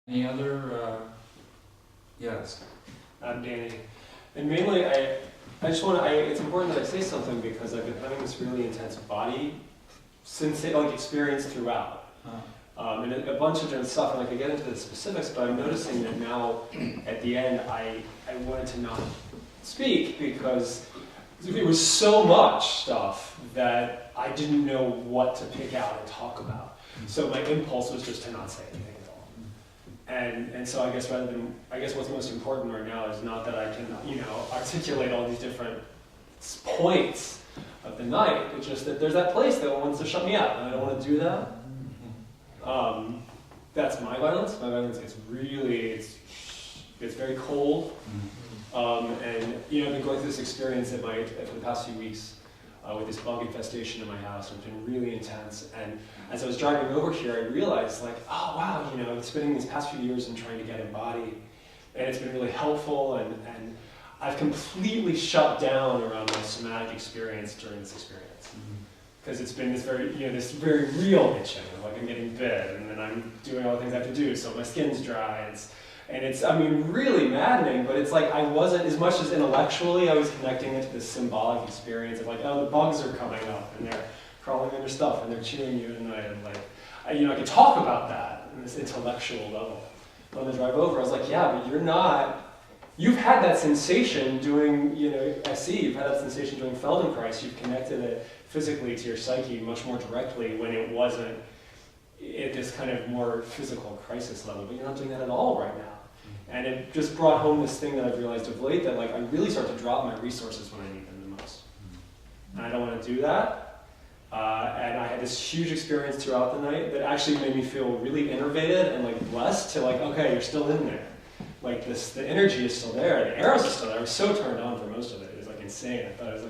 Any other, yes? I'm Danny. And mainly, I just want to, it's important that I say something because I've been having this really intense body experience throughout. And a bunch of different stuff, and I could get into the specifics, but I'm noticing that now, at the end, I wanted to not speak because it was so much stuff that I didn't know what to pick out and talk about. So my impulse was just to not say anything at all. And so I guess what's most important right now is not that I can, articulate all these different points of the night, but just that there's that place that wants to shut me out, and I don't want to do that. That's my violence. My violence is really, it's very cold. And I've been going through this experience for the past few weeks with this bug infestation in my house, and it's been really intense. And as I was driving over here, I realized, oh wow, spending these past few years and trying to get embodied, and it's been really helpful. And I've completely shut down around my somatic experience during this experience. Because it's been this very real itching, I'm getting bit, and then I'm doing all the things I have to do, so my skin's dry, and it's really maddening, but it's I wasn't, as much as intellectually, I was connecting it to this symbolic experience of oh, the bugs are coming up, and they're crawling in your stuff, and they're chewing you at night, and I could talk about that on this intellectual level. But on the drive over, I was yeah, but you've had that sensation doing, SE, you've had that sensation doing Feldenkrais, you've connected it physically to your psyche much more directly when it wasn't at this kind of more physical crisis level, but you're not doing that at all right now. And it just brought home this thing that I've realized of late, that I really start to drop my resources when I need them the most. And I don't want to do that. And I had this huge experience throughout the night that actually made me feel really innervated and blessed to okay, you're still in there. The energy is still there, the arrows are still there. I was so turned on for most of it. It was insane. I thought I was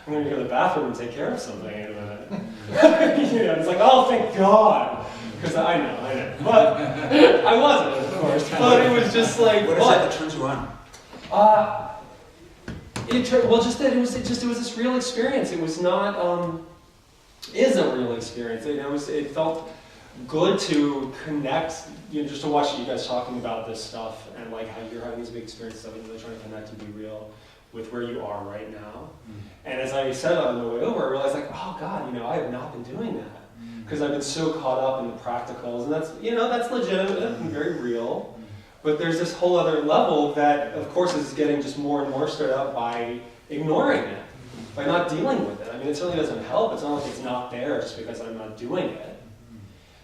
I'm going to go to the bathroom and take care of something in a minute. It's oh, thank God. Because I know. But I wasn't, of course. But it was just what is it that turns you on? It was this real experience. It was not, is a real experience. It felt good to connect, just to watch you guys talking about this stuff and how you're having these big experiences of it, really trying to connect and be real with where you are right now. And as I said on the way over, I realized oh God, I have not been doing that. Because I've been so caught up in the practicals, and that's legitimate and very real. But there's this whole other level that, of course, is getting just more and more stirred up by ignoring it, by not dealing with it. It certainly doesn't help. It's not like it's not there just because I'm not doing it.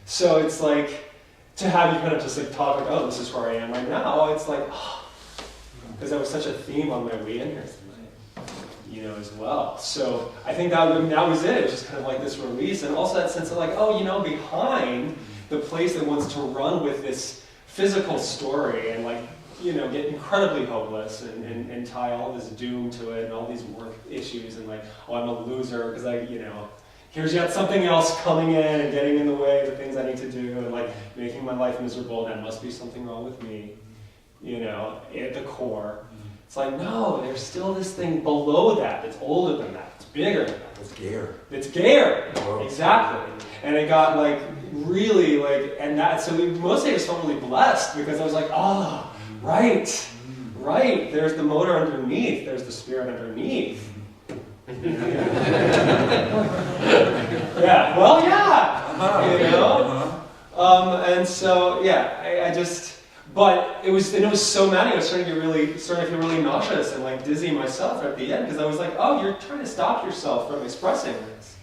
So it's to have you kind of just talk oh, this is where I am right now. It's because that was such a theme on my way in here tonight, as well. So I think that was it. It was just kind of this release, and also that sense of oh, behind the place that wants to run with this physical story and get incredibly hopeless and tie all this doom to it and all these work issues and oh, I'm a loser because here's yet something else coming in and getting in the way of the things I need to do and making my life miserable, and that must be something wrong with me, at the core. It's no, there's still this thing below that that's older than that, it's bigger than that. It's gayer. It's gayer, Whoa. Exactly. And it got really and that, so mostly I just felt really blessed because I was oh, right, there's the motor underneath, there's the spirit underneath. Yeah, well, yeah, and so, yeah, I just, but it was so many, I was starting to feel really nauseous and dizzy myself at the end, because I was oh, you're trying to stop yourself from expressing this.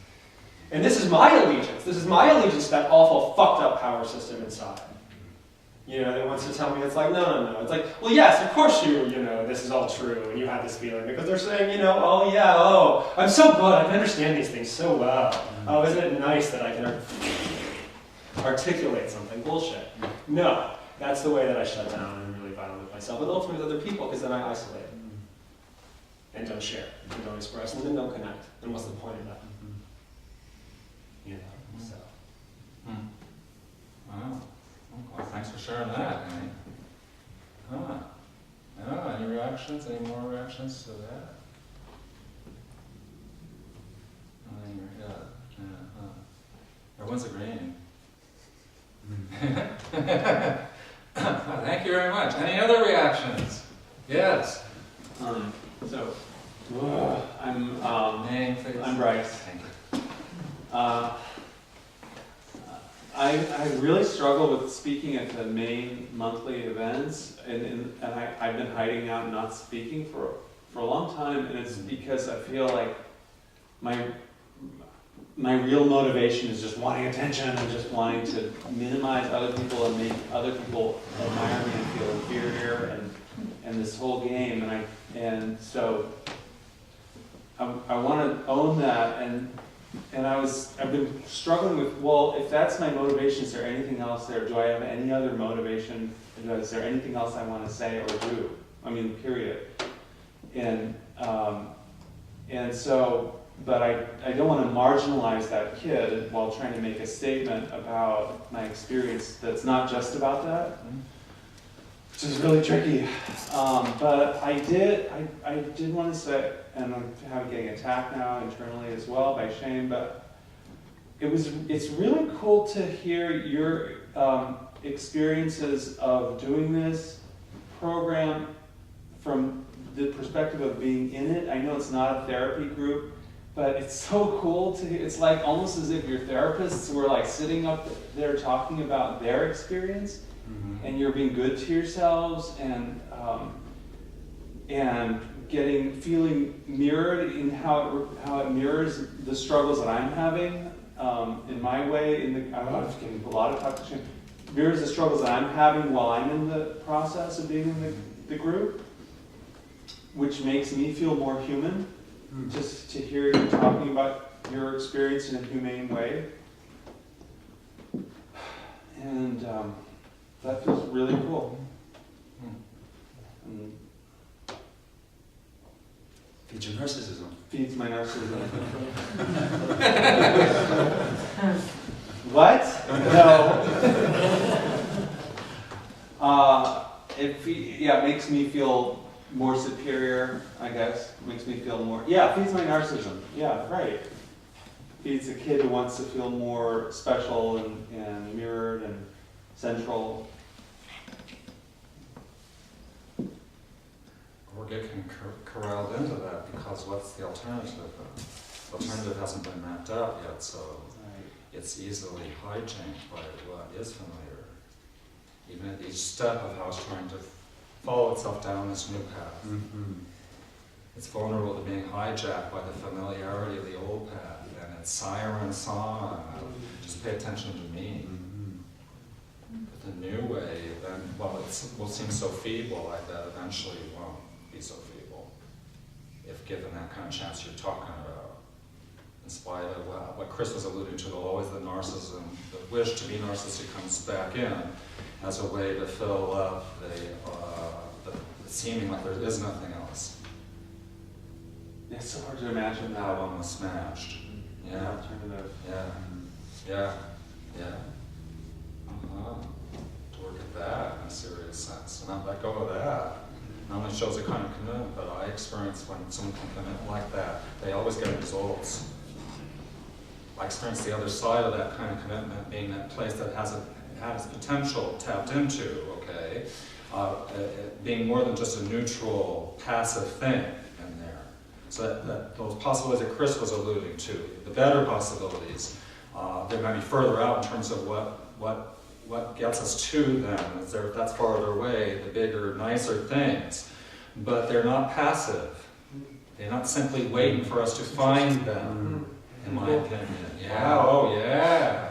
And this is my allegiance. This is my allegiance to that awful, fucked up power system inside. That wants to tell me it's no. It's well, yes, of course this is all true, and you have this feeling, because they're saying, oh yeah, oh, I'm so good, I can understand these things so well. Oh, isn't it nice that I can articulate something? Bullshit. No, that's the way that I shut down and really violent with myself, and ultimately with other people, because then I isolate and don't share, and don't express, and then don't connect. And what's the point of that? So. Wow. Well, thanks for sharing that. Any reactions? Any more reactions to that? Everyone's agreeing. Thank you very much. Any other reactions? Yes. So, I'm Name, please. I'm Bryce. Thank you. I really struggle with speaking at the main monthly events, and I've been hiding out and not speaking for a long time, and it's because I feel like my real motivation is just wanting attention and just wanting to minimize other people and make other people admire me and feel inferior and this whole game, and so I want to own that, and I've been struggling with, well, if that's my motivation, is there anything else there? Do I have any other motivation? Is there anything else I want to say or do? I mean, period. And so, but I don't want to marginalize that kid while trying to make a statement about my experience that's not just about that, which is really tricky. But I did want to say, and I'm getting attacked now internally as well by shame, but it's really cool to hear your experiences of doing this program from the perspective of being in it. I know it's not a therapy group, but it's so cool to hear. It's like almost as if your therapists were like sitting up there talking about their experience, and you're being good to yourselves and feeling mirrored in how it mirrors the struggles that I'm having in my way. I'm getting a lot of toxic, mirrors the struggles that I'm having while I'm in the process of being in the group, which makes me feel more human. Just to hear you talking about your experience in a humane way, and that feels really cool. Feeds your narcissism. Feeds my narcissism. What? No. It makes me feel more superior, I guess. Makes me feel more, feeds my narcissism. Yeah, right. Feeds a kid who wants to feel more special and mirrored and central. We're getting corralled into that because what's the alternative? The alternative hasn't been mapped out yet, so it's easily hijacked by what is familiar. Even at each step of how it's trying to follow itself down this new path. It's vulnerable to being hijacked by the familiarity of the old path and its siren song of just pay attention to me. But the new way, then, well, it will seem so feeble, I bet eventually it won't be so feeble if given that kind of chance you're talking about. In spite of what Chris was alluding to, always the narcissism, the wish to be narcissistic comes back in as a way to fill up the seeming like there is nothing else. It's so hard to imagine that one was smashed. Yeah. Alternative. Yeah. To work at that in a serious sense, and not let go of that. Not only shows a kind of commitment, but I experience when someone can commit like that, they always get results. I experience the other side of that kind of commitment being that place that has potential tapped into, okay? Being more than just a neutral, passive thing in there. So that those possibilities that Chris was alluding to, the better possibilities, they might be further out in terms of what gets us to them. That's farther away, the bigger, nicer things. But they're not passive. They're not simply waiting for us to find them, in my opinion. Yeah, oh yeah.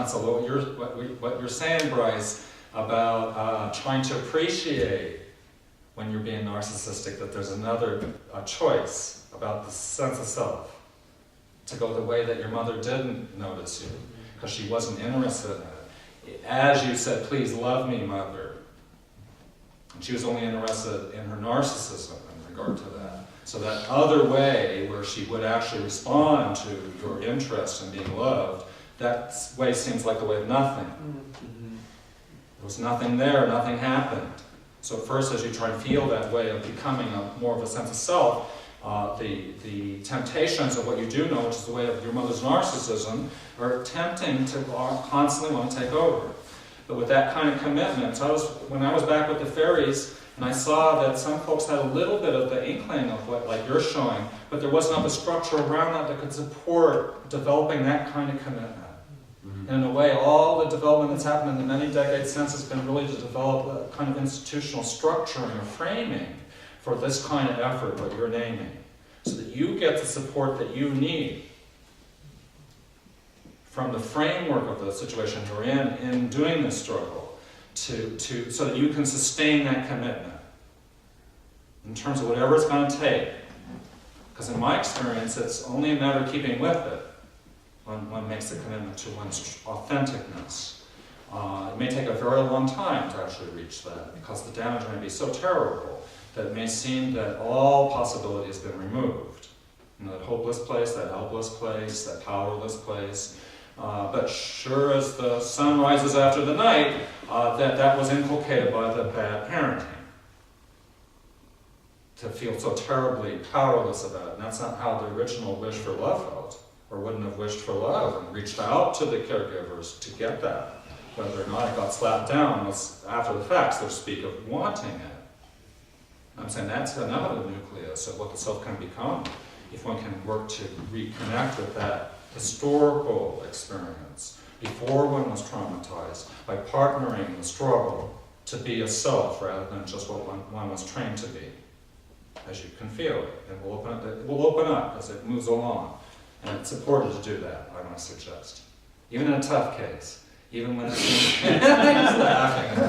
So what you're saying, Bryce, about trying to appreciate when you're being narcissistic, that there's another choice about the sense of self, to go the way that your mother didn't notice you, because she wasn't interested in it. As you said, please love me, mother. And she was only interested in her narcissism in regard to that. So that other way, where she would actually respond to your interest in being loved, that way seems like the way of nothing. There was nothing there, nothing happened. So at first, as you try and feel that way of becoming more of a sense of self, the temptations of what you do know, which is the way of your mother's narcissism, are tempting to constantly want to take over. But with that kind of commitment, so when I was back with the fairies, and I saw that some folks had a little bit of the inkling of what, like you're showing, but there was not the structure around that could support developing that kind of commitment. And in a way, all the development that's happened in the many decades since has been really to develop a kind of institutional structure and a framing for this kind of effort, what you're naming, so that you get the support that you need from the framework of the situation you're in doing this struggle, so that you can sustain that commitment in terms of whatever it's going to take. Because in my experience, it's only a matter of keeping with it when one makes the commitment to one's authenticness. It may take a very long time to actually reach that, because the damage may be so terrible that it may seem that all possibility has been removed. You know, that hopeless place, that helpless place, that powerless place. But sure as the sun rises after the night, that was inculcated by the bad parenting. To feel so terribly powerless about it. And that's not how the original wish for love felt, or wouldn't have wished for love and reached out to the caregivers to get that. Whether or not it got slapped down was after the fact, so to speak, of wanting it. I'm saying that's another nucleus of what the self can become if one can work to reconnect with that historical experience before one was traumatized, by partnering the struggle to be a self rather than just what one was trained to be. As you can feel it, it will open up as it moves along. And it's important to do that, I want to suggest. Even in a tough case. Even when it's... He's laughing.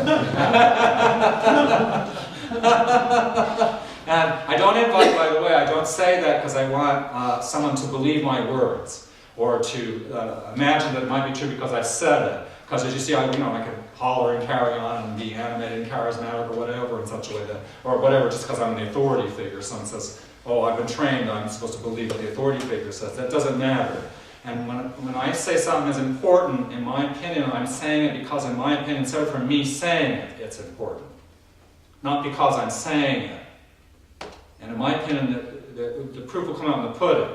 And I don't invite, by the way, I don't say that because I want someone to believe my words, or to imagine that it might be true because I said it. Because as you see, I can holler and carry on and be animated and charismatic or whatever in such a way that, or whatever, just because I'm the authority figure. Someone says, oh, I've been trained, I'm supposed to believe what the authority figure says. That doesn't matter. And when I say something is important, in my opinion, I'm saying it because, in my opinion, instead of for me saying it, it's important. Not because I'm saying it. And in my opinion, the proof will come out in the pudding.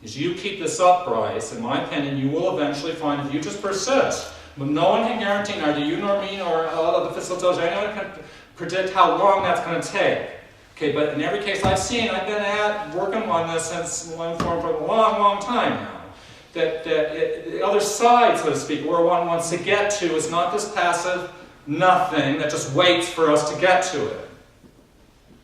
Is you keep this up, Bryce, in my opinion, you will eventually find, if you just persist, but no one can guarantee, neither you nor me nor the facilitators, anyone can predict how long that's going to take. Okay, but in every case I've seen, I've been working on this since one form for a long, long time now. The other side, so to speak, where one wants to get to is not this passive nothing that just waits for us to get to it.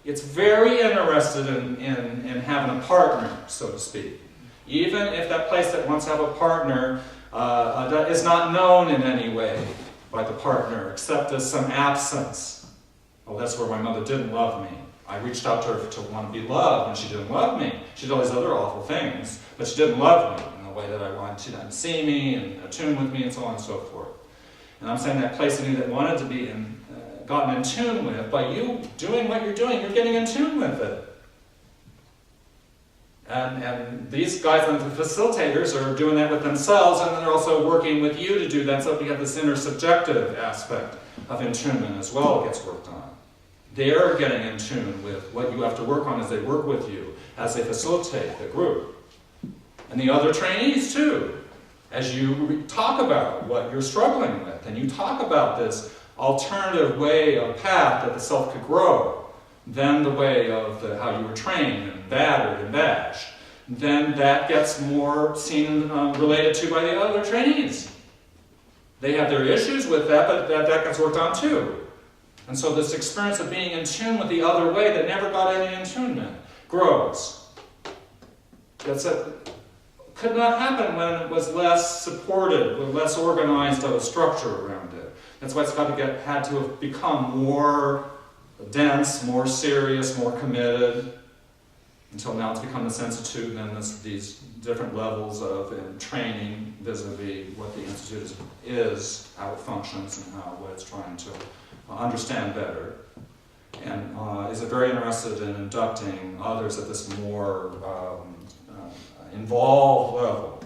It's very interested in having a partner, so to speak. Even if that place that wants to have a partner that is not known in any way by the partner, except as some absence. Well, that's where my mother didn't love me. I reached out to her to want to be loved, and she didn't love me. She did all these other awful things, but she didn't love me in the way that I wanted. She didn't see me and attune with me and so on and so forth. And I'm saying that place in you that wanted to be gotten in tune with, by you doing what you're doing, you're getting in tune with it. And these guys, the facilitators, are doing that with themselves, and they're also working with you to do that, so we have this intersubjective aspect of attunement as well that gets worked on. They're getting in tune with what you have to work on as they work with you, as they facilitate the group. And the other trainees too, as you talk about what you're struggling with, and you talk about this alternative way of path that the self could grow, then the way of how you were trained and battered and bashed, then that gets more seen related to by the other trainees. They have their issues with that, but that gets worked on too. And so this experience of being in tune with the other way that never got any attunement grows. Could not happen when it was less supported, with less organized of a structure around it. That's why it's had to have become more dense, more serious, more committed, until now it's become the Institute, and then these different levels of training vis-a-vis what the Institute is, how it functions, and what it's trying to understand better. And is very interested in inducting others at this more involved level.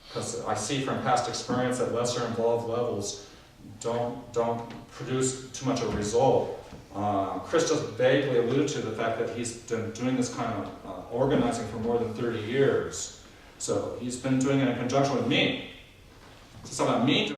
Because I see from past experience that lesser involved levels don't produce too much of a result. Chris just vaguely alluded to the fact that he's been doing this kind of organizing for more than 30 years. So he's been doing it in conjunction with me. So it's about me